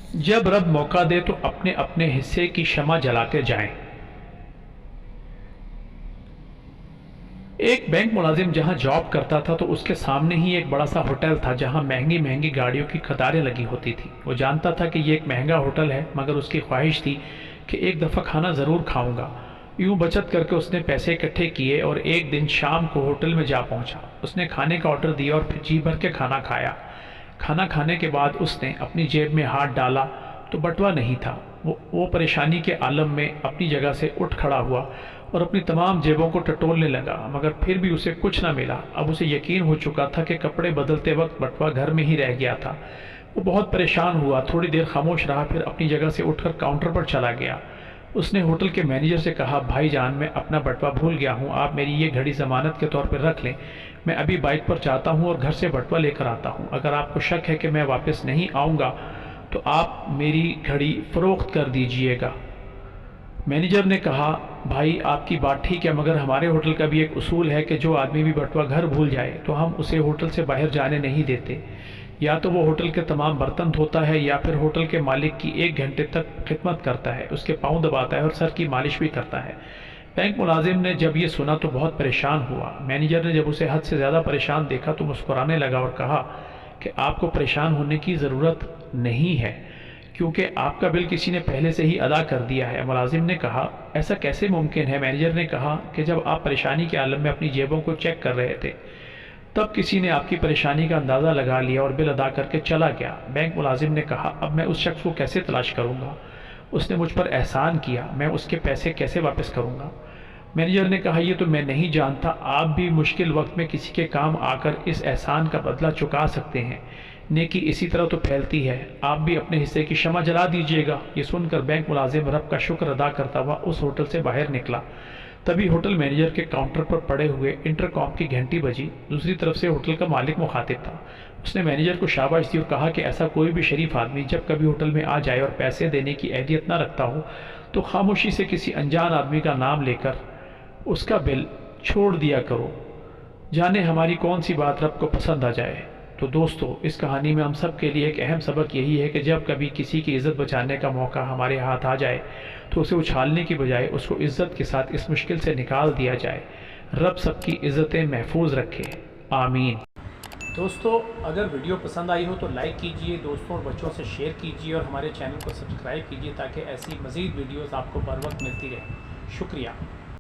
جب رب موقع دے تو اپنے اپنے حصے کی شمع جلا کے جائیں۔ ایک بینک ملازم جہاں جاب کرتا تھا تو اس کے سامنے ہی ایک بڑا سا ہوٹل تھا جہاں مہنگی مہنگی گاڑیوں کی قطاریں لگی ہوتی تھی۔ وہ جانتا تھا کہ یہ ایک مہنگا ہوٹل ہے، مگر اس کی خواہش تھی کہ ایک دفعہ کھانا ضرور کھاؤں گا۔ یوں بچت کر کے اس نے پیسے اکٹھے کیے اور ایک دن شام کو ہوٹل میں جا پہنچا۔ اس نے کھانے کا آرڈر دیا اور پھر جی بھر کے کھانا کھایا۔ کھانا کھانے کے بعد اس نے اپنی جیب میں ہاتھ ڈالا تو بٹوا نہیں تھا۔ وہ پریشانی کے عالم میں اپنی جگہ سے اٹھ کھڑا ہوا اور اپنی تمام جیبوں کو ٹٹولنے لگا، مگر پھر بھی اسے کچھ نہ ملا۔ اب اسے یقین ہو چکا تھا کہ کپڑے بدلتے وقت بٹوا گھر میں ہی رہ گیا تھا۔ وہ بہت پریشان ہوا، تھوڑی دیر خاموش رہا، پھر اپنی جگہ سے اٹھ کر کاؤنٹر پر چلا گیا۔ اس نے ہوٹل کے مینیجر سے کہا، بھائی جان، میں اپنا بٹوا بھول گیا ہوں، آپ میری یہ گھڑی ضمانت کے طور پر رکھ لیں۔ میں ابھی بائک پر جاتا ہوں اور گھر سے بٹوا لے کر آتا ہوں۔ اگر آپ کو شک ہے کہ میں واپس نہیں آؤں گا تو آپ میری گھڑی فروخت کر دیجئے گا۔ مینیجر نے کہا، بھائی آپ کی بات ٹھیک ہے، مگر ہمارے ہوٹل کا بھی ایک اصول ہے کہ جو آدمی بھی بٹوا گھر بھول جائے تو ہم اسے ہوٹل سے باہر جانے نہیں دیتے۔ یا تو وہ ہوٹل کے تمام برتن دھوتا ہے یا پھر ہوٹل کے مالک کی 1 گھنٹے تک خدمت کرتا ہے، اس کے پاؤں دباتا ہے اور سر کی مالش بھی کرتا ہے۔ بینک ملازم نے جب یہ سنا تو بہت پریشان ہوا۔ مینیجر نے جب اسے حد سے زیادہ پریشان دیکھا تو مسکرانے لگا اور کہا کہ آپ کو پریشان ہونے کی ضرورت نہیں ہے، کیونکہ آپ کا بل کسی نے پہلے سے ہی ادا کر دیا ہے۔ ملازم نے کہا، ایسا کیسے ممکن ہے؟ مینیجر نے کہا کہ جب آپ پریشانی کے عالم میں اپنی جیبوں کو چیک کر رہے تھے تب کسی نے آپ کی پریشانی کا اندازہ لگا لیا اور بل ادا کر کے چلا گیا۔ بینک ملازم نے کہا، اب میں اس شخص کو کیسے تلاش کروں گا؟ اس نے مجھ پر احسان کیا، میں اس کے پیسے کیسے واپس کروں گا؟ مینیجر نے کہا، یہ تو میں نہیں جانتا، آپ بھی مشکل وقت میں کسی کے کام آ کر اس احسان کا بدلہ چکا سکتے ہیں۔ نیکی اسی طرح تو پھیلتی ہے، آپ بھی اپنے حصے کی شمع جلا دیجئے گا۔ یہ سن کر بینک ملازم رب کا شکر ادا کرتا ہوا اس ہوٹل سے باہر نکلا۔ تبھی ہوٹل مینیجر کے کاؤنٹر پر پڑے ہوئے انٹرکام کی گھنٹی بجی۔ دوسری طرف سے ہوٹل کا مالک مخاطب تھا۔ اس نے مینیجر کو شاباش دی اور کہا کہ ایسا کوئی بھی شریف آدمی جب کبھی ہوٹل میں آ جائے اور پیسے دینے کی اہلیت نہ رکھتا ہو تو خاموشی سے کسی انجان آدمی کا نام لے کر اس کا بل چھوڑ دیا کرو، جانے ہماری کون سی بات رب کو پسند آ جائے۔ تو دوستو، اس کہانی میں ہم سب کے لیے ایک اہم سبق یہی ہے کہ جب کبھی کسی کی عزت بچانے کا موقع ہمارے ہاتھ آ جائے تو اسے اچھالنے کی بجائے اس کو عزت کے ساتھ اس مشکل سے نکال دیا جائے۔ رب سب کی عزتیں محفوظ رکھے، آمین۔ دوستو، اگر ویڈیو پسند آئی ہو تو لائک کیجئے، دوستوں اور بچوں سے شیئر کیجئے اور ہمارے چینل کو سبسکرائب کیجئے تاکہ ایسی مزید ویڈیوز آپ کو بر وقت ملتی رہیں۔ شکریہ۔